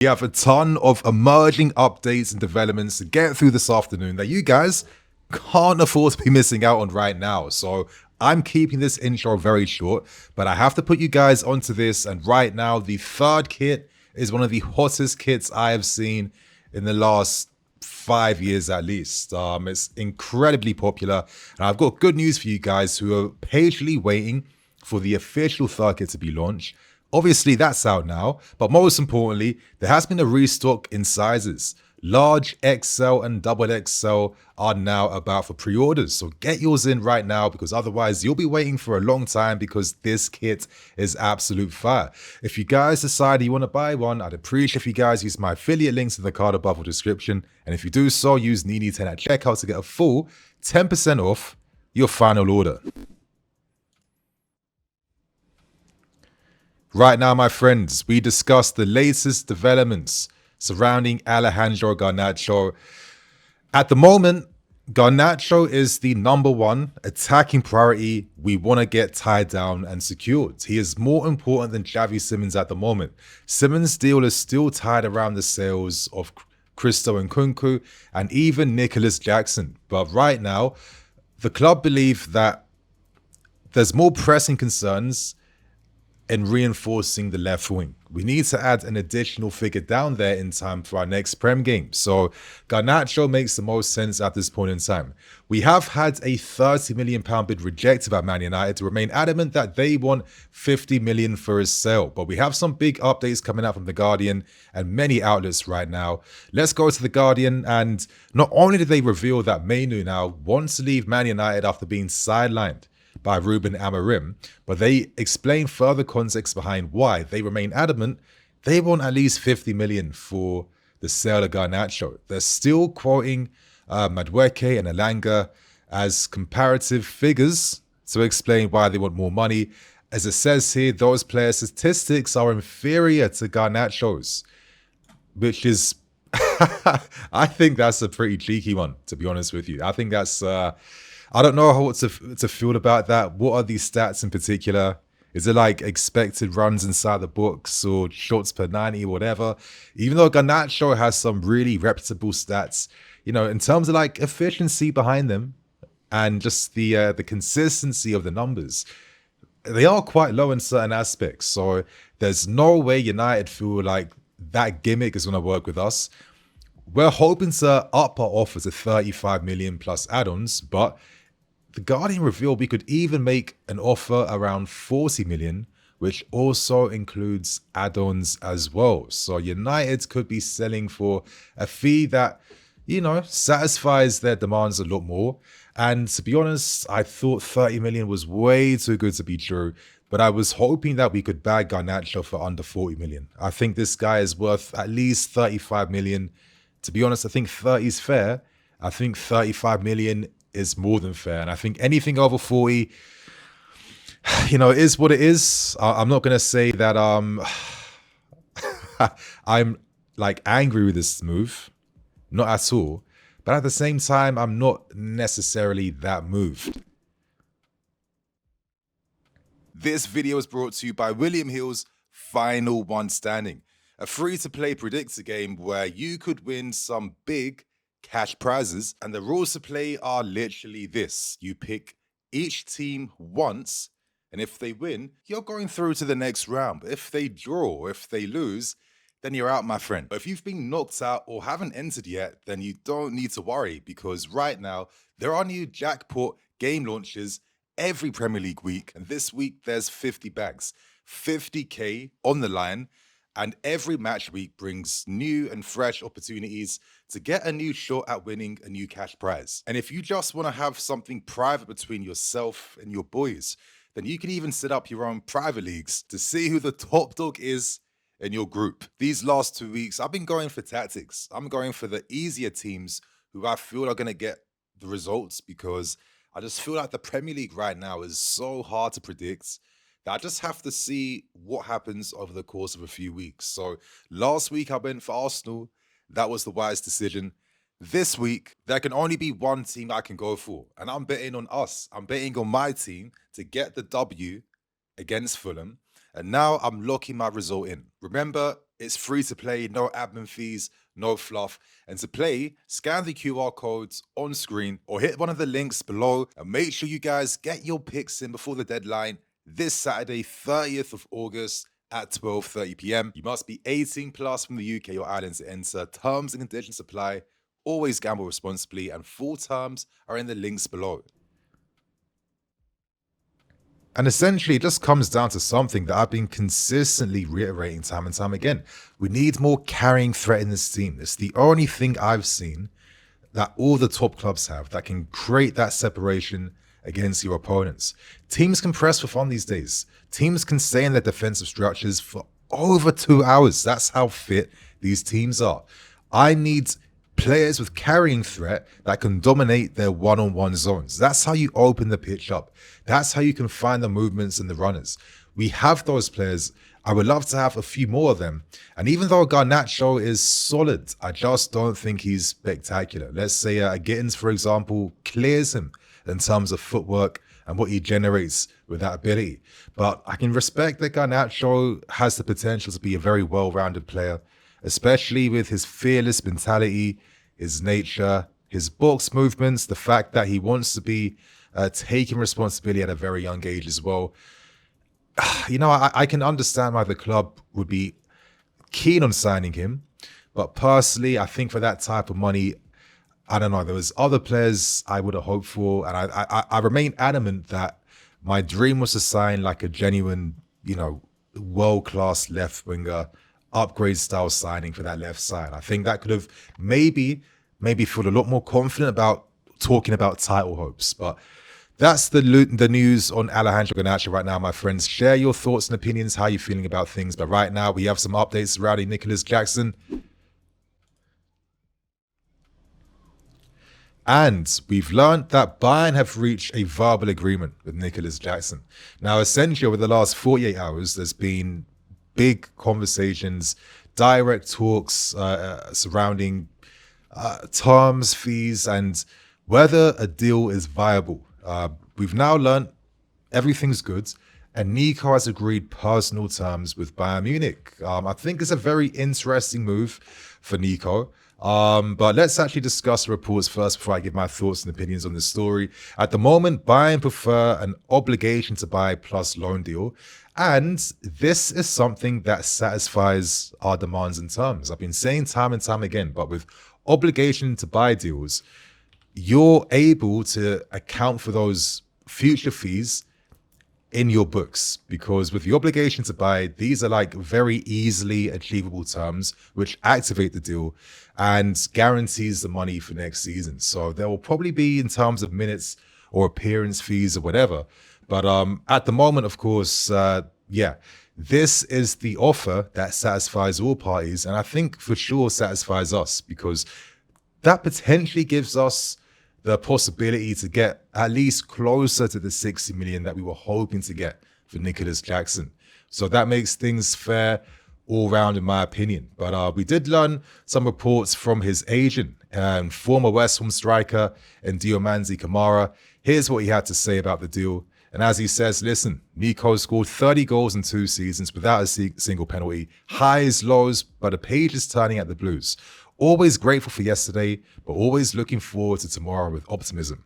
We have a ton of emerging updates and developments to get through this afternoon that you guys can't afford to be missing out on right now. So I'm keeping this intro very short, but I have to put you guys onto this. And right now, the third kit is one of the hottest kits I have seen in the last 5 years at least. It's incredibly popular. And I've got good news for you guys who are patiently waiting for the official third kit to be launched. Obviously, that's out now, but most importantly, there has been a restock in sizes. Large, XL, and double XL are now about for pre-orders, so get yours in right now because otherwise you'll be waiting for a long time because this kit is absolute fire. If you guys decide you want to buy one, I'd appreciate if you guys use my affiliate links in the card above or description, and if you do so, use Nini10 at checkout to get a full 10% off your final order. Right now, my friends, we discuss the latest developments surrounding Alejandro Garnacho. At the moment, Garnacho is the #1 attacking priority we want to get tied down and secured. He is more important than Xavi Simons at the moment. Simons' deal is still tied around the sales of Christo Nkunku and even Nicolas Jackson. But right now, the club believe that there's more pressing concerns in reinforcing the left wing. We need to add an additional figure down there in time for our next Prem game. So Garnacho makes the most sense at this point in time. We have had a £30 million bid rejected by Man United to remain adamant that they want $50 million for his sale. But we have some big updates coming out from The Guardian and many outlets right now. Let's go to The Guardian, and not only did they reveal that Mainu now wants to leave Man United after being sidelined by Ruben Amorim, but they explain further context behind why they remain adamant they want at least 50 million for the sale of Garnacho. They're still quoting Madueke and Elanga as comparative figures to explain why they want more money. As it says here, those players' statistics are inferior to Garnacho's, which is I think that's a pretty cheeky one, to be honest with you. I think that's I don't know what to feel about that. What are these stats in particular? Is it like expected runs inside the box or shots per 90 or whatever? Even though Garnacho has some really reputable stats, you know, in terms of like efficiency behind them and just the consistency of the numbers, they are quite low in certain aspects. So there's no way United feel like that gimmick is going to work with us. We're hoping to up our offer to 35 million plus add-ons, but The Guardian revealed we could even make an offer around 40 million, which also includes add-ons as well. So United could be selling for a fee that, you know, satisfies their demands a lot more. And to be honest, I thought 30 million was way too good to be true, but I was hoping that we could bag Garnacho for under 40 million. I think this guy is worth at least 35 million. To be honest, I think 30 is fair. I think 35 million is more than fair. And I think anything over 40, you know, is what it is. I'm not going to say that I'm like angry with this move. Not at all. But at the same time, I'm not necessarily that moved. This video is brought to you by William Hill's Final One Standing, a free-to-play predictor game where you could win some big cash prizes, and the rules to play are literally this. You pick each team once, and if they win, you're going through to the next round. But if they draw, if they lose, then you're out, my friend. But if you've been knocked out or haven't entered yet, then you don't need to worry, because right now, there are new jackpot game launches every Premier League week, and this week there's 50 bags, 50k on the line, and every match week brings new and fresh opportunities to get a new shot at winning a new cash prize. And if you just want to have something private between yourself and your boys, then you can even set up your own private leagues to see who the top dog is in your group. These last 2 weeks, I've been going for tactics. I'm going for the easier teams who I feel are going to get the results, because I just feel like the Premier League right now is so hard to predict that I just have to see what happens over the course of a few weeks. So last week I went for Arsenal. That was the wise decision. This week, there can only be one team I can go for, and I'm betting on us. I'm betting on my team to get the W against Fulham, and now I'm locking my result in. Remember, It's free to play, no admin fees, no fluff. And to play, scan the QR codes on screen or hit one of the links below and make sure you guys get your picks in before the deadline this Saturday, 30th of August at 12:30 p.m. You must be 18 plus from the UK or Ireland to enter. Terms and conditions apply. Always gamble responsibly, and full terms are in the links below. And essentially, it just comes down to something that I've been consistently reiterating time and time again. We need more carrying threat in this team. It's the only thing I've seen that all the top clubs have that can create that separation against your opponents. Teams can press for fun these days. Teams can stay in their defensive structures for over 2 hours. That's how fit these teams are. I need players with carrying threat that can dominate their one-on-one zones. That's how you open the pitch up. That's how you can find the movements and the runners. We have those players. I would love to have a few more of them. And even though Garnacho is solid, I just don't think he's spectacular. Let's say Gittins, for example, clears him in terms of footwork and what he generates with that ability. But I can respect that Garnacho has the potential to be a very well-rounded player, especially with his fearless mentality, his nature, his box movements, the fact that he wants to be taking responsibility at a very young age as well. You know, I can understand why the club would be keen on signing him, but personally, I think for that type of money, I don't know, there was other players I would have hoped for, and I remain adamant that my dream was to sign like a genuine, you know, world-class left winger, upgrade style signing for that left side. I think that could have maybe feel a lot more confident about talking about title hopes. But that's the news on Alejandro Garnacho right now, my friends. Share your thoughts and opinions, how you're feeling about things. But right now, we have some updates surrounding Nicolas Jackson. And we've learned that Bayern have reached a verbal agreement with Nicolas Jackson. Now, essentially, over the last 48 hours, there's been big conversations, direct talks surrounding terms, fees, and whether a deal is viable. We've now learned everything's good, and Nico has agreed personal terms with Bayern Munich. I think it's a very interesting move for Nico. But let's actually discuss the reports first before I give my thoughts and opinions on this story. At the moment, Bayern prefer an obligation to buy plus loan deal. And this is something that satisfies our demands and terms. I've been saying time and time again, but with obligation to buy deals, you're able to account for those future fees in your books, because with the obligation to buy, these are like very easily achievable terms which activate the deal and guarantees the money for next season. So there will probably be, in terms of minutes or appearance fees or whatever, but at the moment, of course, yeah, this is the offer that satisfies all parties, and I think for sure satisfies us, because that potentially gives us the possibility to get at least closer to the 60 million that we were hoping to get for Nicolas Jackson. So that makes things fair all round, in my opinion. But we did learn some reports from his agent and former West Ham striker, Ndiomanzi Kamara. Here's what he had to say about the deal. And as he says, listen, Nico scored 30 goals in 2 seasons without a single penalty. Highs, lows, but the page is turning at the Blues. Always grateful for yesterday, but always looking forward to tomorrow with optimism.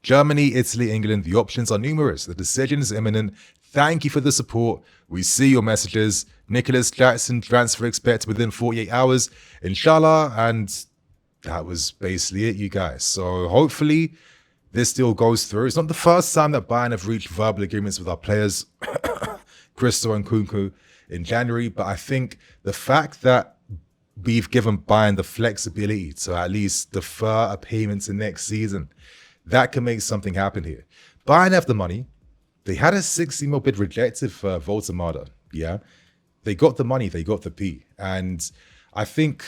Germany, Italy, England, the options are numerous. The decision is imminent. Thank you for the support. We see your messages. Nicolas Jackson transfer expected within 48 hours, inshallah. And that was basically it, you guys. So hopefully this deal goes through. It's not the first time that Bayern have reached verbal agreements with our players, Christo and Kunku, in January. But I think the fact that we've given Bayern the flexibility to at least defer a payment to next season, that can make something happen here. Bayern have the money. They had a 60 mil bid rejected for Voltemada. Yeah, they got the money, they got the P. And I think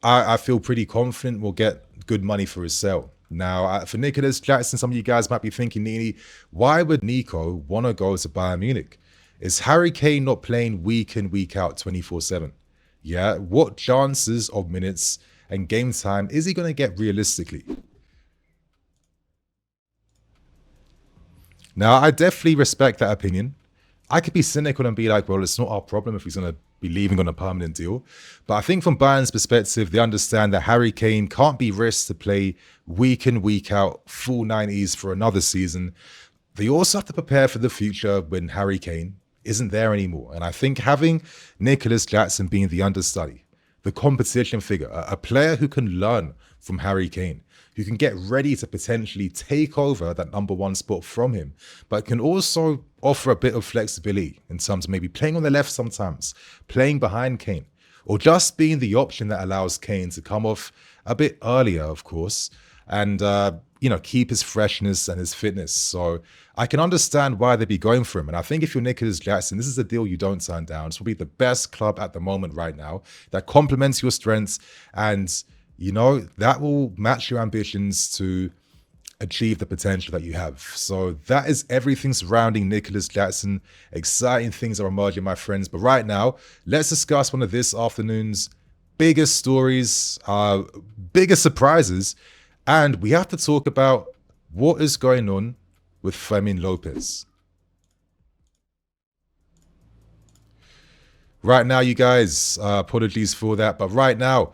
I feel pretty confident we'll get good money for his sale. Now, for Nicolas Jackson, some of you guys might be thinking, Nini, why would Nico want to go to Bayern Munich? Is Harry Kane not playing week in, week out 24/7? Yeah, what chances of minutes and game time is he going to get realistically? Now, I definitely respect that opinion. I could be cynical and be like, well, it's not our problem if he's going to be leaving on a permanent deal. But I think from Bayern's perspective, they understand that Harry Kane can't be risked to play week in, week out, full 90s for another season. They also have to prepare for the future when Harry Kane isn't there anymore. And I think having Nicolas Jackson being the understudy, the competition figure, a player who can learn from Harry Kane, who can get ready to potentially take over that number one spot from him, but can also offer a bit of flexibility in terms of maybe playing on the left sometimes, playing behind Kane, or just being the option that allows Kane to come off a bit earlier, of course, and keep his freshness and his fitness. So I can understand why they'd be going for him. And I think if you're Nicolas Jackson, this is a deal you don't turn down. It's probably the best club at the moment right now that complements your strengths, and that will match your ambitions to achieve the potential that you have. So that is everything surrounding Nicolas Jackson. Exciting things are emerging, my friends. But right now, let's discuss one of this afternoon's biggest stories, biggest surprises. And we have to talk about what is going on with Fermin Lopez. Right now, you guys, apologies for that. But right now,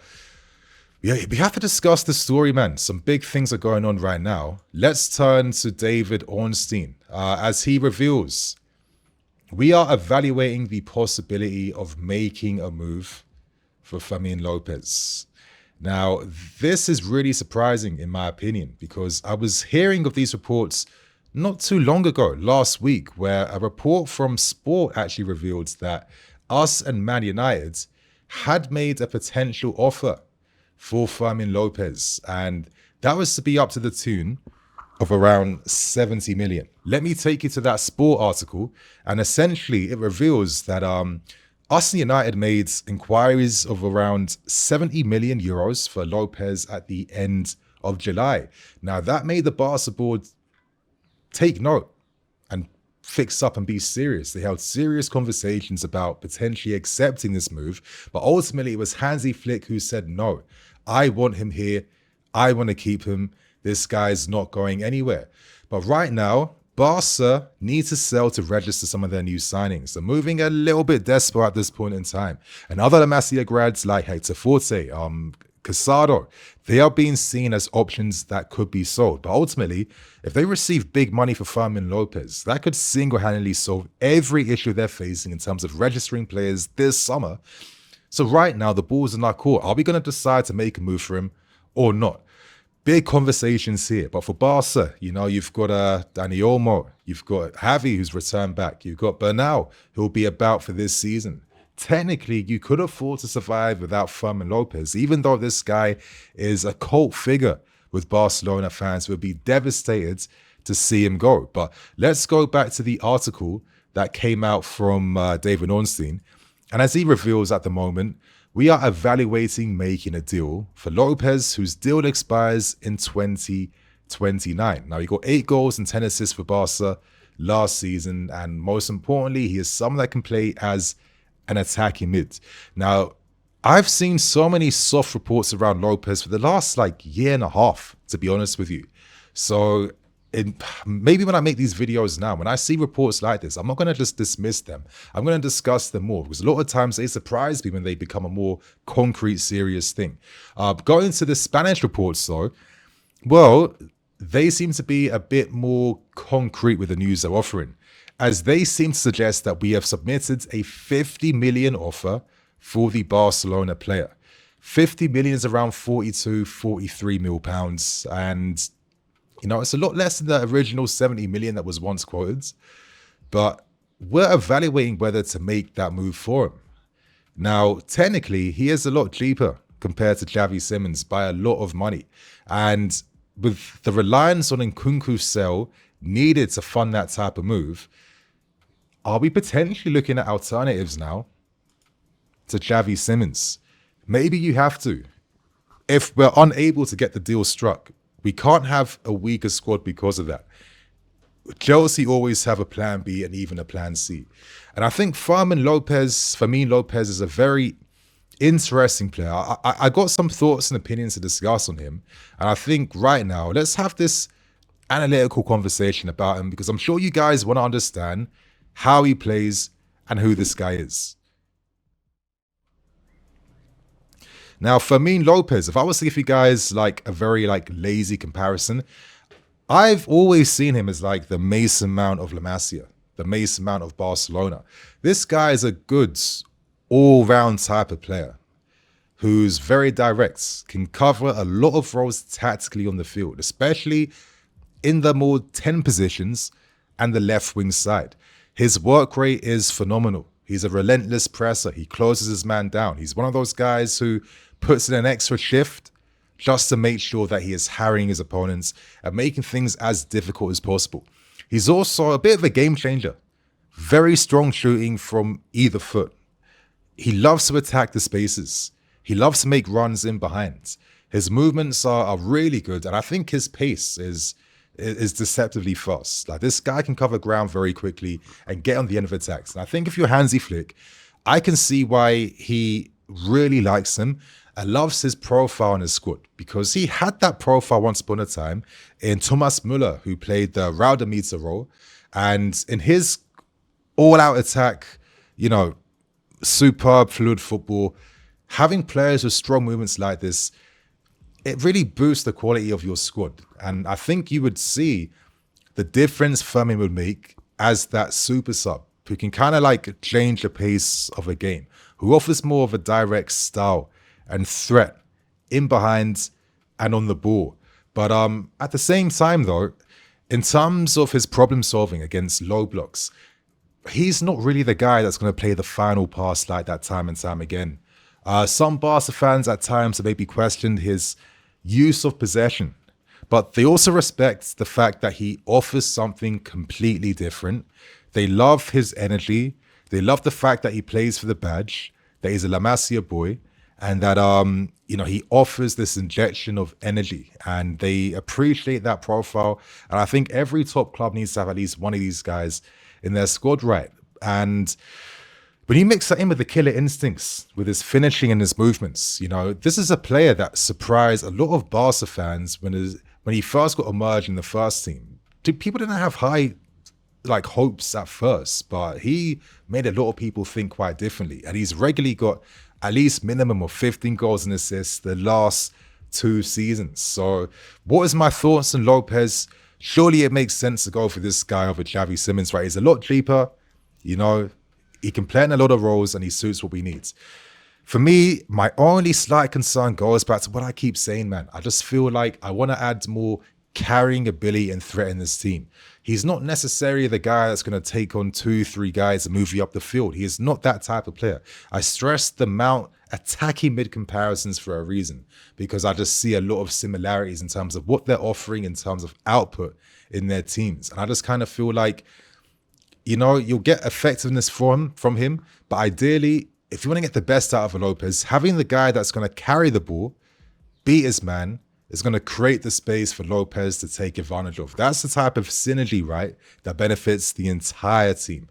we have to discuss the story, man. Some big things are going on right now. Let's turn to David Ornstein. As he reveals, we are evaluating the possibility of making a move for Fermin Lopez. Now, this is really surprising in my opinion, because I was hearing of these reports not too long ago, last week, where a report from Sport actually revealed that us and Man United had made a potential offer for Fermin Lopez, and that was to be up to the tune of around 70 million. Let me take you to that Sport article, and essentially it reveals that us and United made inquiries of around 70 million euros for Lopez at the end of July. Now that made the Barca board take note and fix up and be serious. They held serious conversations about potentially accepting this move, but ultimately it was Hansi Flick who said, no, I want him here. I want to keep him. This guy's not going anywhere. But right now, Barca need to sell to register some of their new signings. They're moving a little bit desperate at this point in time. And other La Masia grads like Hector Forte, Casado, they are being seen as options that could be sold. But ultimately, if they receive big money for Fermin Lopez, that could single-handedly solve every issue they're facing in terms of registering players this summer. So right now, the ball's in our court. Are we going to decide to make a move for him or not? Big conversations here. But for Barca, you've got Dani Olmo, you've got Xavi, who's returned back, you've got Bernal, who'll be about for this season. Technically, you could afford to survive without Fermin Lopez, even though this guy is a cult figure with Barcelona fans who would be devastated to see him go. But let's go back to the article that came out from David Ornstein. And as he reveals at the moment, we are evaluating making a deal for Lopez, whose deal expires in 2029. Now, he got 8 goals and 10 assists for Barca last season. And most importantly, he is someone that can play as an attacking mid. Now, I've seen so many soft reports around Lopez for the last year and a half, to be honest with you. So maybe when I make these videos now, when I see reports like this, I'm not going to just dismiss them. I'm going to discuss them more, because a lot of times they surprise me when they become a more concrete, serious thing. Going to the Spanish reports though, well, they seem to be a bit more concrete with the news they're offering, as they seem to suggest that we have submitted a 50 million offer for the Barcelona player. 50 million is around 42, 43 mil pounds, and it's a lot less than the original 70 million that was once quoted, but we're evaluating whether to make that move for him. Now, technically, he is a lot cheaper compared to Xavi Simons by a lot of money. And with the reliance on Nkunku's sale needed to fund that type of move, are we potentially looking at alternatives now to Xavi Simons? Maybe you have to. If we're unable to get the deal struck, we can't have a weaker squad because of that. Chelsea always have a plan B and even a plan C. And I think Fermin Lopez is a very interesting player. I got some thoughts and opinions to discuss on him. And I think right now, let's have this analytical conversation about him, because I'm sure you guys want to understand how he plays and who this guy is. Now, Fermin Lopez, if I was to give you guys like a very like lazy comparison, I've always seen him as like the Mason Mount of La Masia, the Mason Mount of Barcelona. This guy is a good all-round type of player who's very direct, can cover a lot of roles tactically on the field, especially in the more 10 positions and the left wing side. His work rate is phenomenal. He's a relentless presser. He closes his man down. He's one of those guys who puts in an extra shift just to make sure that he is harrying his opponents and making things as difficult as possible. He's also a bit of a game changer. Very strong shooting from either foot. He loves to attack the spaces. He loves to make runs in behind. His movements are really good, and I think his pace is deceptively fast. Like, this guy can cover ground very quickly and get on the end of attacks. And I think if you're Hansi Flick, I can see why he really likes him and loves his profile in his squad, because he had that profile once upon a time in Thomas Müller, who played the Raudermieter role. And in his all-out attack, superb fluid football, having players with strong movements like this, it really boosts the quality of your squad. And I think you would see the difference Fermin would make as that super sub, who can kind of like change the pace of a game, who offers more of a direct style and threat in behind and on the ball. But at the same time, though, in terms of his problem solving against low blocks, he's not really the guy that's going to play the final pass like that time and time again. Some Barca fans at times have maybe questioned his use of possession, but they also respect the fact that he offers something completely different. They love his energy. They love the fact that he plays for the badge, that he's a La Masia boy, and that he offers this injection of energy, and they appreciate that profile. And I think every top club needs to have at least one of these guys in their squad, right? And when you mix that in with the killer instincts, with his finishing and his movements, this is a player that surprised a lot of Barca fans when he first got emerged in the first team. People didn't have high hopes at first, but he made a lot of people think quite differently. And he's regularly got at least minimum of 15 goals and assists the last 2 seasons. So what is my thoughts on Lopez? Surely it makes sense to go for this guy over Xavi Simons, right? He's a lot cheaper, he can play in a lot of roles and he suits what we need. For me, my only slight concern goes back to what I keep saying, man. I just feel like I want to add more carrying ability and threat in this team. He's not necessarily the guy that's going to take on 2-3 guys and move you up the field. He is not that type of player. I stress the Mount attacking mid comparisons for a reason, because I just see a lot of similarities in terms of what they're offering in terms of output in their teams. And I just kind of feel like, you'll get effectiveness from him, but ideally, if you want to get the best out of a Lopez, having the guy that's going to carry the ball, beat his man, is going to create the space for Lopez to take advantage of. That's the type of synergy, right, that benefits the entire team.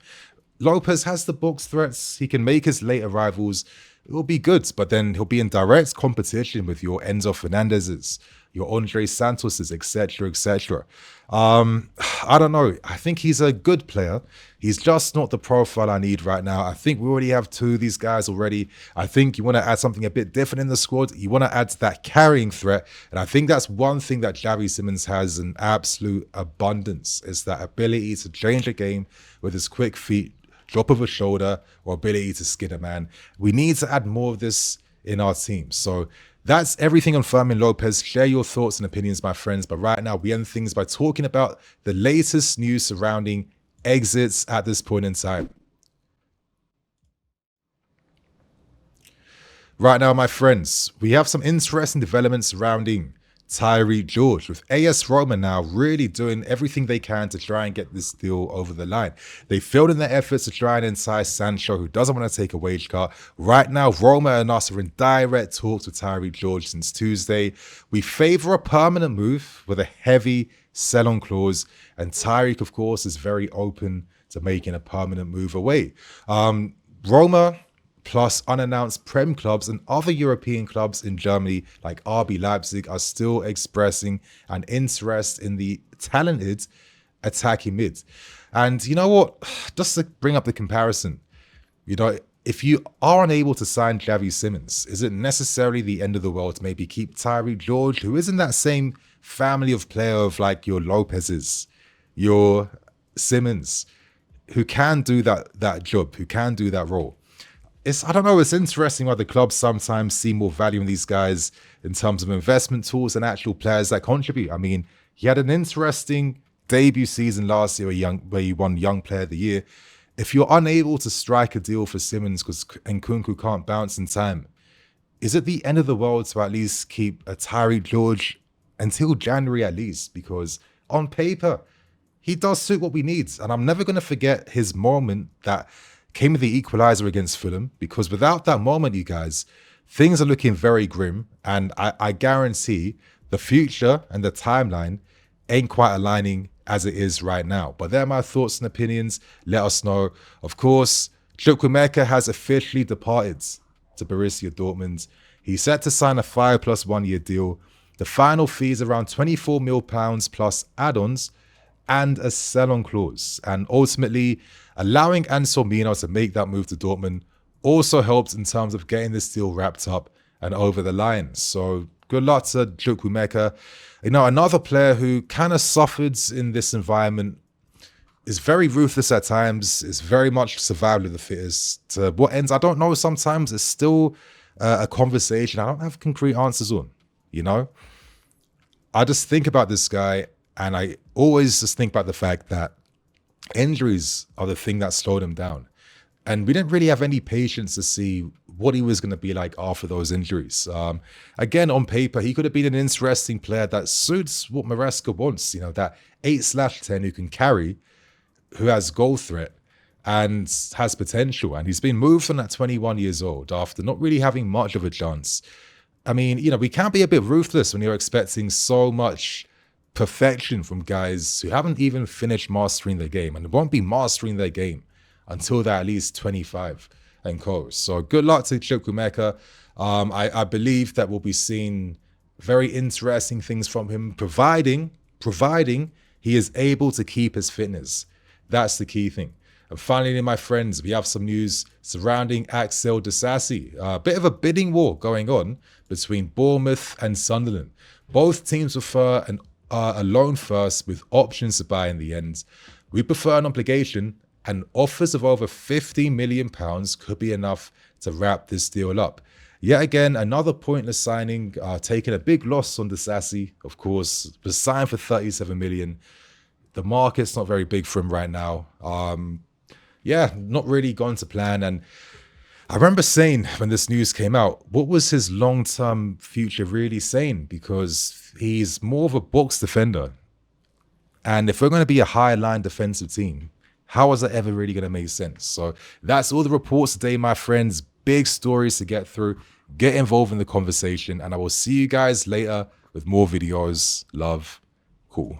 Lopez has the box threats. He can make his late arrivals. It will be good, but then he'll be in direct competition with your Enzo Fernandez's, your Andre Santos's, etc., etc. I don't know. I think he's a good player. He's just not the profile I need right now. I think we already have 2 of these guys already. I think you want to add something a bit different in the squad. You want to add that carrying threat. And I think that's one thing that Xavi Simons has in absolute abundance, is that ability to change a game with his quick feet, drop of a shoulder, or ability to skid a man. We need to add more of this in our team. So that's everything on Fermin Lopez. Share your thoughts and opinions, my friends. But right now, we end things by talking about the latest news surrounding exits at this point in time. Right now, my friends, we have some interesting developments surrounding Tyrique George, with AS Roma now really doing everything they can to try and get this deal over the line. They failed in their efforts to try and entice Sancho, who doesn't want to take a wage cut. Right now, Roma and us are in direct talks with Tyrique George since Tuesday. We favor a permanent move with a heavy sell-on clause, and Tyrique, of course, is very open to making a permanent move away. Roma, plus unannounced Prem clubs and other European clubs in Germany like RB Leipzig, are still expressing an interest in the talented attacking mid. And you know what? Just to bring up the comparison, if you are unable to sign Xavi Simons, is it necessarily the end of the world to maybe keep Tyrique George, who is in that same family of player of like your Lopez's, your Simons, who can do that job, who can do that role? I don't know, it's interesting why the clubs sometimes see more value in these guys in terms of investment tools and actual players that contribute. I mean, he had an interesting debut season last year where he won Young Player of the Year. If you're unable to strike a deal for Simons because Nkunku can't bounce in time, is it the end of the world to at least keep a Tyrique George until January at least? Because on paper, he does suit what we need. And I'm never going to forget his moment that came with the equaliser against Fulham, because without that moment, you guys, things are looking very grim. And I guarantee the future and the timeline ain't quite aligning as it is right now. But they're my thoughts and opinions. Let us know. Of course, chukwuemeka has officially departed to Borussia Dortmund. He's set to sign a 5+ 1 year deal. The final fee is around £24 million plus add-ons and a sell-on clause. And ultimately, allowing Ansel Mina to make that move to Dortmund also helped in terms of getting this deal wrapped up and over the line. So good luck to chukwuemeka. You know, another player who kind of suffered in this environment, is very ruthless at times, is very much survival of the fittest. What ends, I don't know, sometimes it's still a conversation I don't have concrete answers on, you know? I just think about this guy and I always just think about the fact that injuries are the thing that slowed him down. And we didn't really have any patience to see what he was going to be like after those injuries. Again, on paper, he could have been an interesting player that suits what Maresca wants, you know, that 8/10 who can carry, who has goal threat and has potential. And he's been moved on at 21 years old after not really having much of a chance. I mean, you know, we can't be a bit ruthless when you're expecting so much perfection from guys who haven't even finished mastering their game and won't be mastering their game until they're at least 25 and co. So good luck to chukwuemeka. I believe that we'll be seeing very interesting things from him, providing he is able to keep his fitness. That's the key thing. And finally, my friends, we have some news surrounding Axel Disasi. A bit of a bidding war going on between Bournemouth and Sunderland. Both teams prefer a loan first with options to buy in the end. We prefer an obligation, and offers of over £50 million could be enough to wrap this deal up. Yet again, another pointless signing, taking a big loss on Disasi, of course, was signed for £37 million. The market's not very big for him right now. Yeah, not really gone to plan. And I remember saying when this news came out, what was his long-term future really saying? Because he's more of a box defender. And if we're going to be a high-line defensive team, how is that ever really going to make sense? So that's all the reports today, my friends. Big stories to get through. Get involved in the conversation. And I will see you guys later with more videos. Love. Cool.